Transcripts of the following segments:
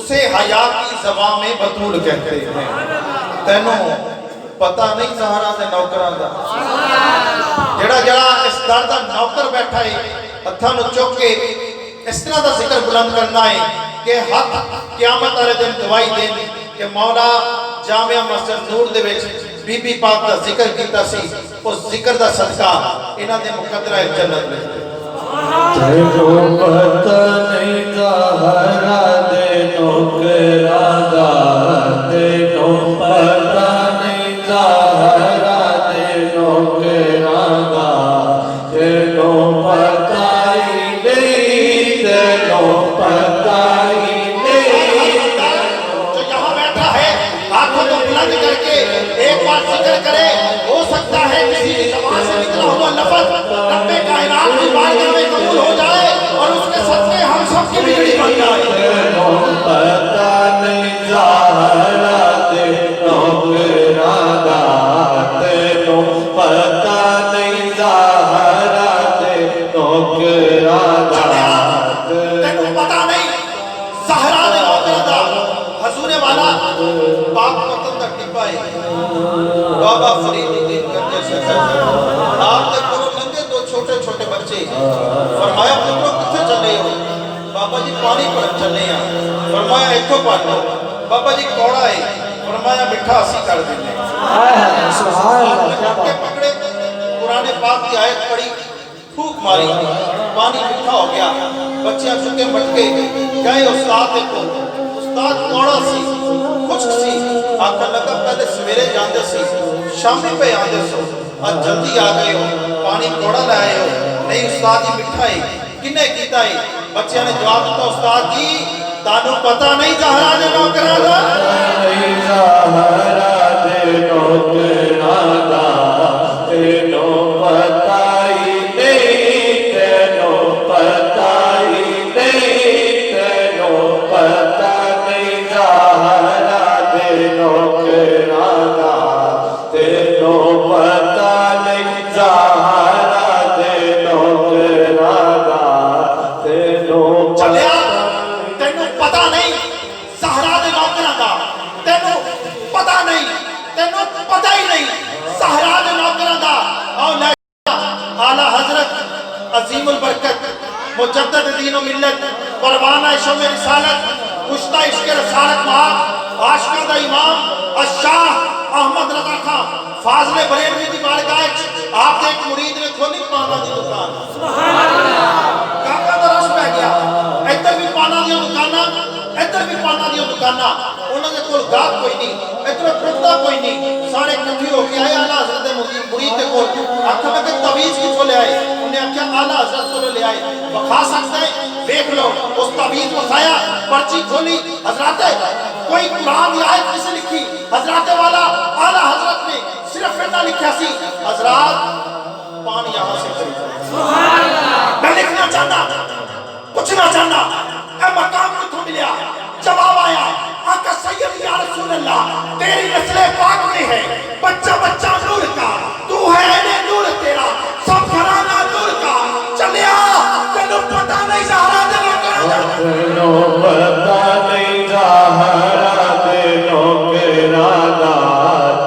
اسے حیا کی زبان میں بطول کہتے ہیں. تینوں پتہ نہیں زہرا دے نوکراں دا جڑا جڑا اس در دا نوکر بیٹھا ہے ہتھاں نوں چک کے اس طرح دا ذکر بلند کرنا ہے کہ ہاتھ قیامت والے دن گواہی دین کہ مولا جامعہ مسجد نور دے وچ بی بی پاک دا ذکر کیتا سی. اس ذکر دا صدقہ انہاں دے مقدرہ جنت میں تینوں پتہ نہیں زہرا دے نوکراں دا تینوں پتہ نہیں زہرا دے نوکراں دا تینوں پتہ ہی نہیں تینوں پتہ ہی نہیں. جو یہاں بیٹھا ہے ہاتھوں کو بلند کر کے ایک بار ذکر کرے. ہو سکتا ہے کسی کی زبان سے نکلا ہوا لفظ رب کائنات کی بارگاہ میں قبول ہو جائے اور اس کے صدقے ہم سب کی بگڑی بن جائے. تینوں پتہ نہیں زہرا دے نوکراں دا تینوں پتہ نہیں زہرا دے نوکراں دا تینوں پتہ نہیں زہرا دے نوکراں دا. حضور والا پاک وطن دا ٹپا ہے بابا فرید الدین گنجے سے آپ نے کرو لنگے دو چھوٹے چھوٹے بچے. فرمایا پتروں کتنے چلے ہو؟ بابا جی پانی پڑھن چلے ہیں. فرمایا ایتھوں پڑھ لو. بابا جی کوڑا ہے. فرمایا مٹھا اسی کر دینے. آپ نے پکڑے قرآن پاک کی آیت پڑھی پھوک ماری پانی مٹھا ہو گیا. بچے چکے مٹکے گئے استاد کو. استاد کوڑا سی خشک سی آکھن لگا پہلے سویرے جاندے سی شامی پہ آندے سو آج جلدی آ گئے ہو پانی کوڑا لائے ہو. نہیں استاد ہی مٹھا ہے کنے کیتا ہے؟ بچے نے جواب دیتا استاد جی تانوں پتہ نہیں زہرا دے نوکراں دا نہیں زہرا دے نوکراں دا تینوں پتہ ہی نہیں تینوں پتہ ہی نہیں تینوں پتہ نہیں زہرا دے نوکراں دا تینوں پتہ نہیں زہرا دے نوکراں دا تینوں چلیا تینوں پتہ نہیں زہرا دے نوکراں دا تینوں پتہ نہیں تینوں پتہ ہی نہیں زہرا دے نوکراں دا. اعلیٰ حضرت عظیم البرکت مجدد دین و ملت پروانہ شمع رسالت کشتہ عشق رسالت مہا عاشقہ دا امام الشاہ احمد رضا خان فاضل بریلوی دی بارگاہ آپ نے ایک مرید نے کھولی پانا دی دکان. کاکا دا رش پہ گیا ادھر بھی پانا دی دکانا ادھر بھی پانا دی دکانا. انہوں نے کول گاہک کوئی نہیں ادھر پردہ کوئی نہیں. سارے کٹھے ہو کے آئے اعلیٰ حضرت مرید کے کول آخر میں کہ تعویذ کتھوں لے آئے؟ انہیں آخیا اعلیٰ حضرت کو لے آئے. بخا سکتے ہیں دیکھ لو. اس تعویذ کو کھایا پرچی کھولی. حضرات کوئی قرآن کی آیت کسے لکھی؟ حضرات والا اعلیٰ حضرت نے صرف اتنا لکھا سی حضرات پانی یہاں سے خریدا. میں لکھنا چاہنا پوچھنا چاہنا اے مقام کتھوں ملیا؟ جواب آیا آقا سید یا رسول اللہ تیری نسل پاک میں ہے بچہ بچہ نور کا تو ہے عین نور تیرا سب گھرانہ نور کا. چلیا تینوں پتہ نہیں زہرا دے نوکراں دا تینوں پتہ نہیں زہرا دے نوکراں دا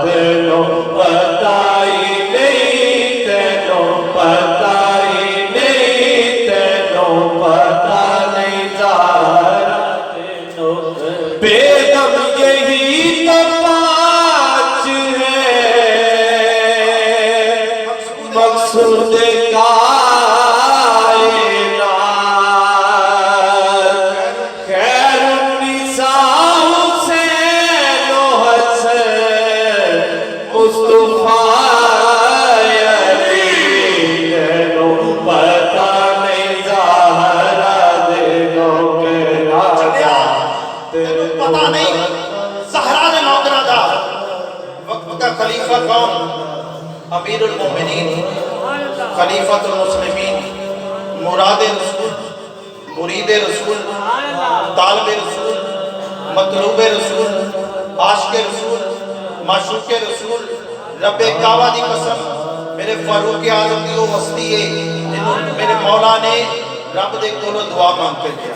تینوں پتہ ہی نہیں تینوں پتہ ہی نہیں تینوں پتہ نہیں زہرا دے نوکراں. بے دم یہی تپاچ ہے مقصود پتہ نہیں زہرا دے نوکراں دا. وقت کا خلیفہ کون؟ امیر المومنین خلیفۃ المسلمین مراد رسول مرید رسول طالب رسول مطلوب رسول عاشق رسول معشوق رسول. رب کعبہ دی قسم میرے فاروق اعظم دی وہ ہستی ہے جنہوں میرے مولا نے رب دے کولوں دعا مانگ کے دیا.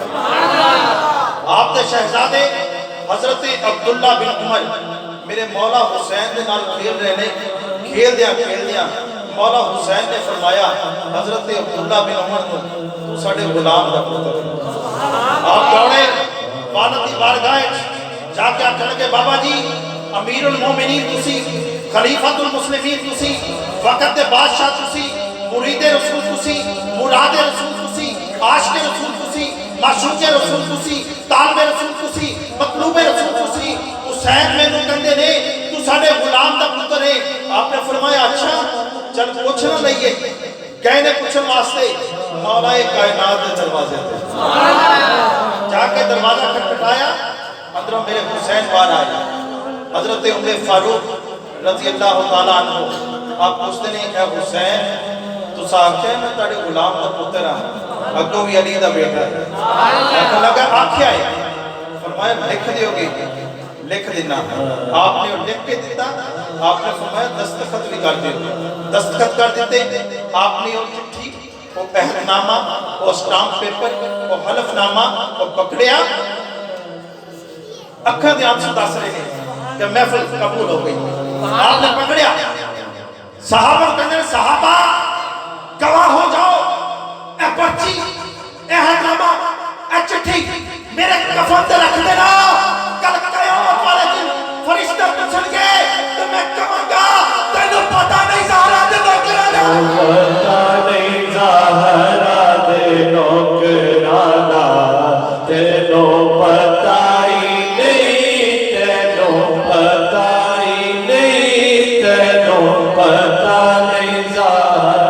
آپ دے شہزادے حضرت عبداللہ بن عمر میرے مولا حسین دے نال کھیل رہے نے، کھیل دیا مولا حسین نے فرمایا حضرت عبداللہ بن عمر کو تو ساڑے غلام دا پتر ہے۔ آپ دوڑے والد دی بارگاہ جا کے آکھنے لگے بابا جی امیر المومنین تسی، خلیفۃ المسلمین تسی، وقت دے بادشاہ تسی، مرید رسول تسی، مراد رسول تسی، عاشق رسول تسی، معشوق رسول تسی، طالب رسول تسی، مطلوب رسول تسی، حسین میں نو کندے نے تو ساڑے غلام دا پتر ہے۔ آپ نے فرمایا اچھا چل پوچھنا لئیے، کہنے پوچھن واسطے مولا کائنات دے دروازے تھے، جا کے دروازہ کھٹکھٹایا، اندروں میرے حسین بار آئے، حضرت عمر فاروق رضی اللہ تعالیٰ عنہ آپ پوچھتے نہیں اے حسین تو ساکھے میں تاڑے غلام دا پتر ہاں، اگو بھی علی دا بیٹا ہے، ایسا لگا آنکھیں آئے، فرمایا لکھ دیو گے، لکھ دینا، آپ نے لکھ کے دیتا، آپ نے فرمایا دستخط بھی کر دیو، دستخط کر دیتے، آپ نے وہ چٹھی وہ پہل نامہ وہ سٹامپ پیپر وہ حلف نامہ وہ پکڑیا، اکھا دے آنسو دس رہے ہیں کہ محفل قبول ہو گئی، آپ نے پکڑیا، صحابہ کہنے صحابہ گواہ ہو جاؤ، اے پرچی اے حکامہ اے چٹھی میرے کفن تے رکھ دینا، کل قیامت والے دن فرشتہ پوچھن گے تو میں کہوں گا تینوں پتہ نہیں زہرا دے نوکرانا، پتہ نہیں زہرا دے نوکرانا، تینوں پتہ ہی نہیں، تینوں پتہ ہی نہیں، تینوں پتہ نہیں زہرا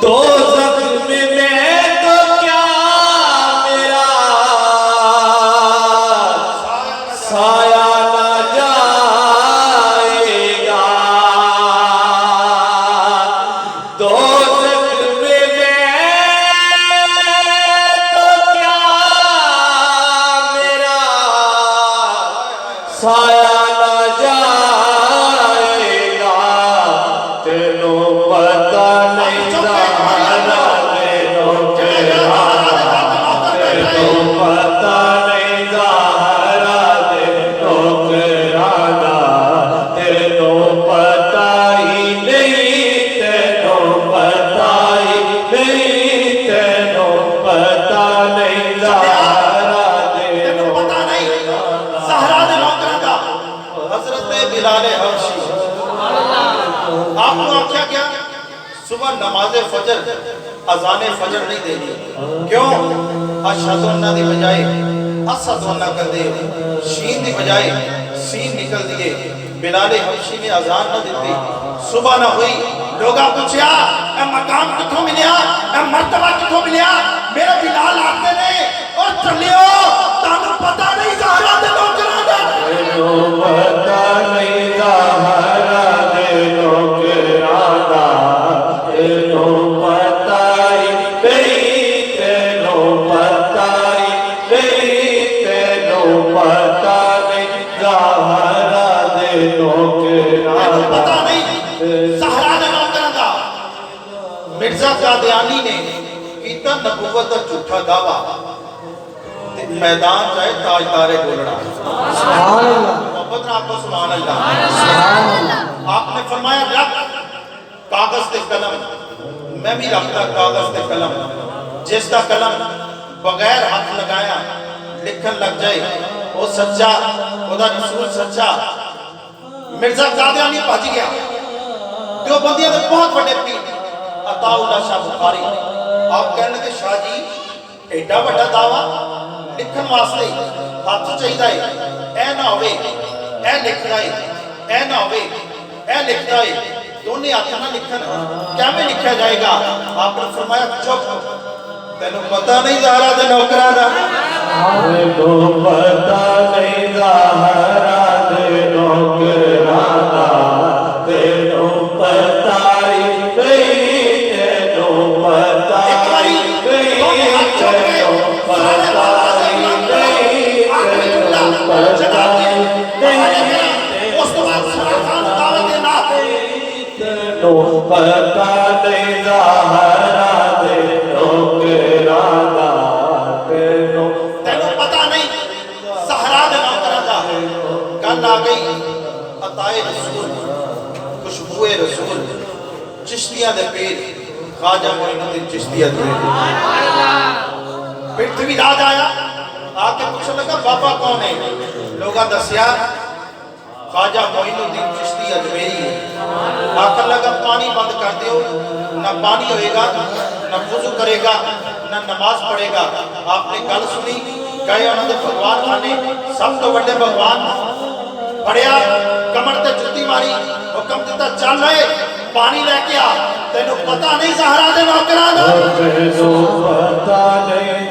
تو زخم میں تو کیا میرا سایہ نہ جائے گا، تو زخم میں تو کیا میرا سایہ نہ جائے گا، تینوں پتہ نہیں زہرا دے نوکرانا، تینوں پتہ نہیں زہرا دے نوکرانا، تینوں پتہ ہی نہیں، تینوں پتہ ہی نہیں، تینوں پتہ نہیں زہرا دے تینوں پتہ نہیں زہرا دے نوکرانا، حضرت بلال حبشی آپ کو آکھیا کیا صبح نماز فجر اذان فجر نہیں دینی، کیوں اشہد انہ دی بجائے اسد انہ کر دے، شین دی بجائے سین نکل دیئے، بلال حبشی نے اذان نہ دیتی، صبح نہ ہوئی، لوگا پوچھیا اے مقام کتھوں ملیا، اے مرتبہ کتھوں ملیا، میرے بلال آتے نے اور چلیو تانوں پتہ نہیں زہرا دے نوکرانا، تینوں پتہ نہیں زہرا دے نوکرانا، تینوں پتہ ہی نہیں، تینوں پتہ ہی نہیں، تینوں پتہ نہیں زہرا دے تینوں پتہ نوکرانا، نہیں زہرا دے نوکرانا۔ مرزا قادیانی نے کیتا نبوت دا جھوٹا دعویٰ، میدان جائے تاجدار گولڑا، محبت نے آپ کو سبحان اللہ، آپ نے فرمایا رکھ کاغذ تے قلم، میں بھی رکھتا کاغذ تے قلم، جس کا قلم بغیر ہاتھ لگایا لکھن لگ جائے وہ سچا، خدا رسول سچا۔ مرزا قادیانی پہنچ گیا، دیوبندیاں دے بہت بڑے پیر عطا اللہ شاہ بخاری، آپ کہنے لگے شاہ جی ایڈا بڑا دعویٰ لکھن واسطے ہاتھ چاہیے، اے نہ ہوئے اے لکھ رہے، اے نہ ہوئے اے لکھ رہے، دونیں ہاتھ نہ لکھن کیا میں لکھا جائے گا؟ آپ نے فرمایا چپ، تینوں پتہ نہیں زہرا دے نوکرانا، تینوں پتہ نہیں زہرا دے نوکرانا، تینوں پتہ ہی نہیں، تینوں پتہ ہی نہیں، تینوں پتہ ہی نہیں، تینوں پتہ ہی نہیں، اس تو بعد سرخان دعوت دینا، تینوں پتہ نہیں زہرا دے نوکرانا، تینوں تینوں پتہ آ گئی عطائے رسول خوشبوئے رسول چشتیاں دے پیر خواجہ معین الدین چشتی اجمیری پھر تھوی راج آیا آ کے پوچھنے لگا بابا کون ہے لوگا دسیا خواجہ معین الدین چشتی اجمیری ہے آکر لگا پانی بند کر دیو نہ پانی ہوئے گا نہ وضو کرے گا نہ نماز پڑھے گا آپ نے گل سنی گئے انہوں نے بھگوان آنے سب تو بڑے بھگوان پڑھیا کمر تے جتی ماری حکم دیتا چل رہے پانی لے کے آ تینوں پتہ نہیں زہرا دے نوکرانا تینوں پتہ نہیں